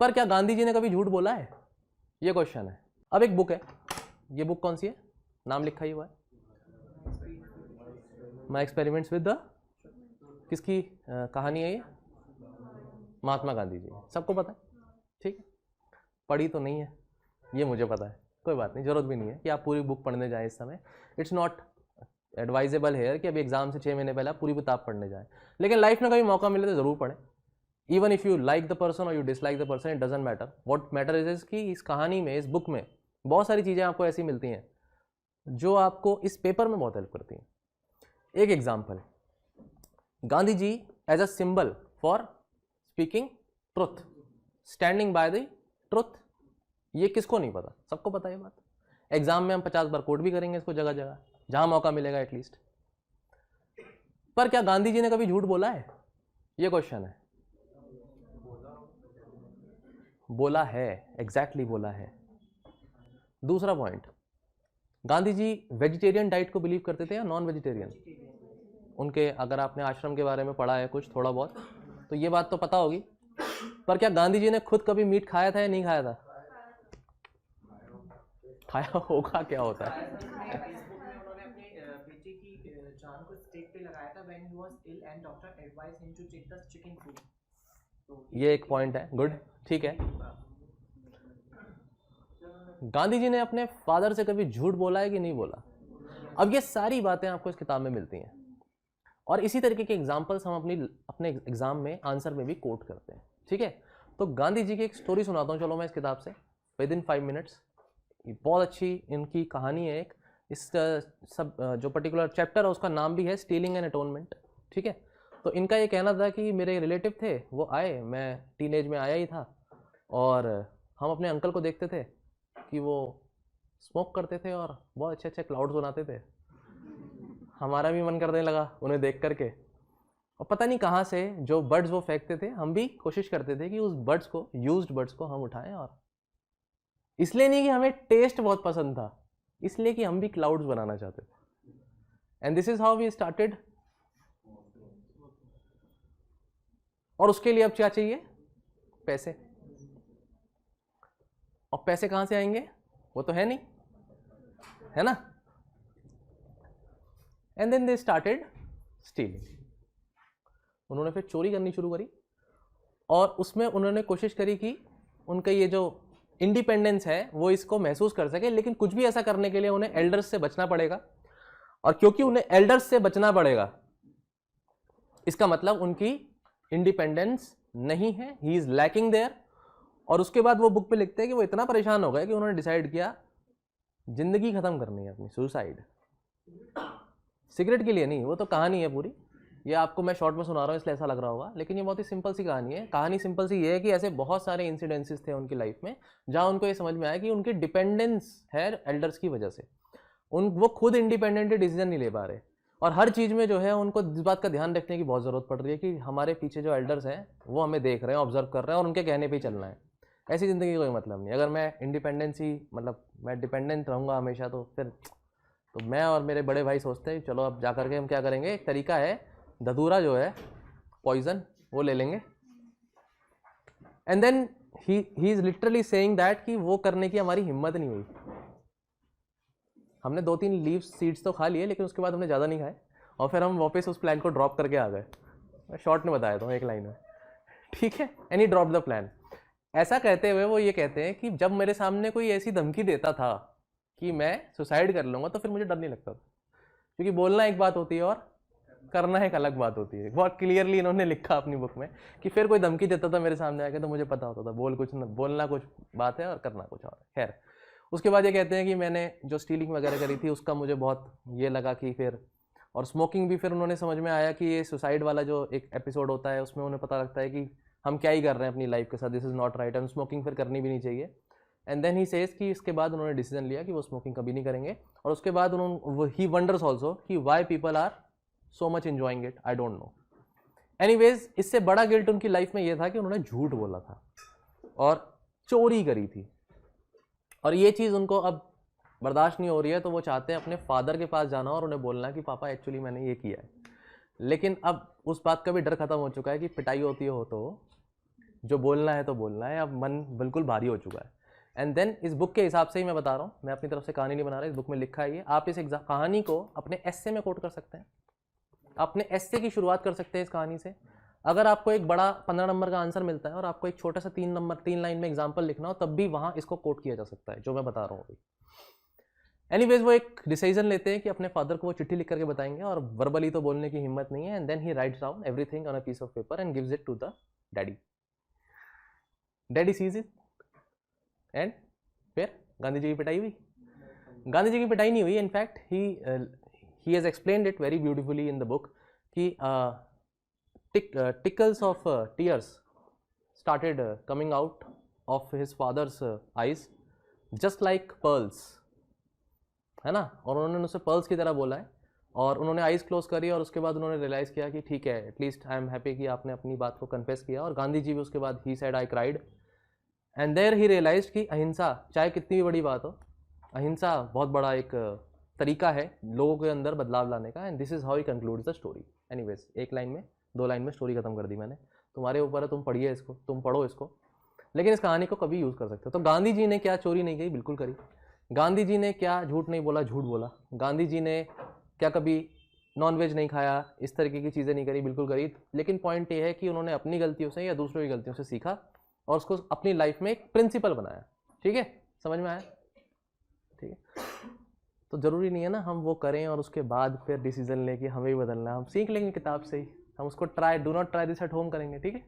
पर क्या गांधी जी ने कभी झूठ बोला है, ये क्वेश्चन है। अब एक बुक है, ये बुक कौन सी है, नाम लिखा ही हुआ है, माई एक्सपेरिमेंट्स विद द, किसकी कहानी है ये, महात्मा गांधी जी, सबको पता है, ठीक है। पढ़ी तो नहीं है ये मुझे पता है, कोई बात नहीं, जरूरत भी नहीं है कि आप पूरी बुक पढ़ने जाएं इस समय। इट्स नॉट एडवाइजेबल है कि अभी एग्जाम से 6 महीने पहले आप पूरी किताब पढ़ने जाएं, लेकिन लाइफ में कभी मौका मिले तो जरूर पढ़ें। Even if you like the person और you dislike the person, it doesn't matter. What matter is कि इस कहानी में, इस बुक में बहुत सारी चीज़ें आपको ऐसी मिलती हैं जो आपको इस पेपर में बहुत हेल्प करती हैं। एक example, Gandhi ji as a symbol for speaking truth, standing by the truth, ये किसको नहीं पता, सबको पता है ये बात। एग्जाम में हम 50 बार कोट भी करेंगे इसको जगह जगह, जहां मौका मिलेगा एटलीस्ट। पर क्या गांधी जी ने कभी झूठ बोला है, ये क्वेश्चन है। बोला है, एग्जैक्टली बोला है। दूसरा point, Gandhi ji vegetarian diet को बिलीव करते थे या नॉन वेजिटेरियन? उनके, अगर आपने आश्रम के बारे में पढ़ा है कुछ थोड़ा बहुत, तो ये बात तो पता होगी। पर क्या गांधी जी ने खुद कभी मीट खाया था या नहीं खाया था? खाया होगा, क्या होता है। उन्होंने अपने बेटे की जान को स्टेक पे लगाया था when he was ill and doctor advised him to take the chicken food। तो ये एक पॉइंट है, गुड, ठीक है। गांधी जी ने अपने फादर से कभी झूठ बोला है कि नहीं बोला? अब ये सारी बातें आपको इस किताब में मिलती हैं और इसी तरीके के एग्जाम्पल्स हम अपने एग्जाम में आंसर में भी कोट करते हैं, ठीक है। तो गांधी जी की एक स्टोरी सुनाता हूँ, चलो मैं इस किताब से, विद इन 5 मिनट्स। बहुत अच्छी इनकी कहानी है एक, इस सब जो पर्टिकुलर चैप्टर है उसका नाम भी है स्टीलिंग एंड अटोनमेंट, ठीक है। तो इनका ये कहना था कि मेरे रिलेटिव थे, वो आए, मैं टीनेज में आया ही था, और हम अपने अंकल को देखते थे कि वो स्मोक करते थे और बहुत अच्छे अच्छे क्लाउड्स बनाते थे। हमारा भी मन करने लगा उन्हें देख करके, और पता नहीं कहाँ से जो बर्ड्स वो फेंकते थे, हम भी कोशिश करते थे कि उस बर्ड्स को, यूज्ड बर्ड्स को हम उठाएं, और इसलिए नहीं कि हमें टेस्ट बहुत पसंद था, इसलिए कि हम भी क्लाउड्स बनाना चाहते थे। And this is how we started. और उसके लिए अब क्या चाहिए? पैसे। और पैसे कहां से आएंगे? वो तो है नहीं, है ना। And then they started stealing. उन्होंने फिर चोरी करनी शुरू करी, और उसमें उन्होंने कोशिश करी कि उनका ये जो इंडिपेंडेंस है वो इसको महसूस कर सके, लेकिन कुछ भी ऐसा करने के लिए उन्हें एल्डर्स से बचना पड़ेगा। और क्योंकि उन्हें एल्डर्स से बचना पड़ेगा, इसका मतलब उनकी इंडिपेंडेंस नहीं है, ही इज लैकिंग देयर। और उसके बाद वो बुक पे लिखते हैं कि वो इतना परेशान हो गए कि उन्होंने डिसाइड किया जिंदगी खत्म करनी है अपनी, सुसाइड। सिगरेट के लिए नहीं, वो तो कहानी है पूरी, ये आपको मैं शॉर्ट में सुना रहा हूँ इसलिए ऐसा लग रहा होगा, लेकिन ये बहुत ही सिंपल सी कहानी है। कहानी सिंपल सी ये है कि ऐसे बहुत सारे इंसिडेंसेस थे उनकी लाइफ में जहाँ उनको ये समझ में आया कि उनकी डिपेंडेंस है एल्डर्स की वजह से, वो खुद इंडिपेंडेंटली डिसीजन नहीं ले पा रहे, और हर चीज़ में जो है उनको इस बात का ध्यान रखने की बहुत ज़रूरत पड़ रही है कि हमारे पीछे जो एल्डर्स हैं वो हमें देख रहे हैं, ऑब्जर्व कर रहे हैं, और उनके कहने पर ही चलना है। ऐसी ज़िंदगी कोई मतलब नहीं। अगर मैं इंडिपेंडेंसी, मतलब मैं डिपेंडेंट रहूँगा हमेशा, तो फिर तो मैं और मेरे बड़े भाई सोचते हैं चलो अब जा करके हम क्या करेंगे, एक तरीका है, धतूरा जो है, पॉइजन, वो ले लेंगे। And then he is literally saying that कि वो करने की हमारी हिम्मत नहीं हुई। हमने 2-3 लीव्स सीड्स तो खा लिए, लेकिन उसके बाद हमने ज़्यादा नहीं खाए, और फिर हम वापस उस प्लान को ड्रॉप करके आ गए। शॉर्ट में बताया था एक लाइन में, ठीक है। And he drop the plan. ऐसा कहते हुए वो ये कहते हैं कि जब मेरे सामने कोई ऐसी धमकी देता था कि मैं सुसाइड कर लूँगा, तो फिर मुझे डर नहीं लगता था, क्योंकि बोलना एक बात होती है और करना एक अलग बात होती है। बहुत क्लियरली इन्होंने लिखा अपनी बुक में कि फिर कोई धमकी देता था मेरे सामने आके, तो मुझे पता होता था बोलना कुछ बात है और करना कुछ और है। खैर, उसके बाद ये कहते हैं कि मैंने जो स्टीलिंग वगैरह करी थी उसका मुझे बहुत ये लगा कि फिर, और स्मोकिंग भी फिर उन्होंने समझ में आया कि ये सुसाइड वाला जो एक एपिसोड होता है उसमें उन्हें पता लगता है कि हम क्या ही कर रहे हैं अपनी लाइफ के साथ, this is not right, and smoking फिर करनी भी नहीं चाहिए। एंड देन ही सेज कि इसके बाद उन्होंने डिसीजन लिया कि वो स्मोकिंग कभी नहीं करेंगे। और उसके बाद ही वंडर्स ऑल्सो कि why people are so much enjoying it, I don't know. Anyways, इससे बड़ा गिल्ट उनकी लाइफ में यह था कि उन्होंने झूठ बोला था और चोरी करी थी, और ये चीज़ उनको अब बर्दाश्त नहीं हो रही है। तो वो चाहते हैं अपने फादर के पास जाना और उन्हें बोलना कि पापा एक्चुअली मैंने ये किया है। लेकिन अब उस बात का भी डर खत्म हो चुका है कि पिटाई होती हो तो जो बोलना है तो बोलना है, अब मन बिल्कुल भारी हो चुका है। एंड देन इस बुक के हिसाब से ही मैं बता रहा हूँ, मैं अपनी तरफ से कहानी नहीं बना रहा, इस बुक में लिखा है ये। आप इस कहानी को अपने एस्से में कोट कर सकते हैं, अपने एस्से की शुरुआत कर सकते हैं इस कहानी से। अगर आपको एक बड़ा 15 नंबर का आंसर मिलता है और आपको एक छोटा सा 3 लाइन में एग्जाम्पल लिखना हो, तब भी वहाँ इसको कोट किया जा सकता है, जो मैं बता रहा हूँ अभी। एनीवेज, वो एक डिसीजन लेते हैं कि अपने फादर को वो चिट्ठी लिख करके बताएंगे, और वर्बली तो बोलने की हिम्मत नहीं है। And then he writes down everything on a piece of paper and gives it to the daddy. Daddy sees it and फिर गांधी जी की पिटाई हुई। गांधी जी की पिटाई नहीं हुई, in fact he has explained it very beautifully in the book कि tickles of tears started coming out of his father's eyes just like pearls, है ना। और उन्होंने उसे पर्ल्स की तरह बोला है, और उन्होंने आइज़ क्लोज करी, और उसके बाद उन्होंने रियलाइज़ किया कि ठीक है, एटलीस्ट आई एम हैप्पी कि आपने अपनी बात को कन्फेस किया। और गांधी जी भी उसके बाद he said I cried, and there he realized कि अहिंसा चाहे कितनी भी बड़ी बात हो, अहिंसा बहुत बड़ा एक तरीका है लोगों के अंदर बदलाव लाने का। And this is how he concludes the story. Anyways, 1 line में 2 लाइन में स्टोरी खत्म कर दी मैंने, तुम्हारे ऊपर है, तुम पढ़िए इसको, तुम पढ़ो इसको, लेकिन इस कहानी को कभी यूज़ कर सकते हो। तो गांधी जी ने क्या चोरी नहीं की? बिल्कुल करी। गांधी जी ने क्या झूठ नहीं बोला? झूठ बोला। गांधी जी ने क्या कभी नॉनवेज नहीं खाया, इस तरीके की चीज़ें नहीं करी? बिल्कुल करी। लेकिन पॉइंट ये है कि उन्होंने अपनी गलतियों से या दूसरों की गलतियों से सीखा और उसको अपनी लाइफ में एक प्रिंसिपल बनाया। ठीक है, समझ में आया? ठीक है, तो ज़रूरी नहीं है ना हम वो करें और उसके बाद फिर डिसीजन लें कि हमें ही बदलना है। हम सीख लेंगे किताब से ही, हम उसको do not try this at home करेंगे। ठीक है।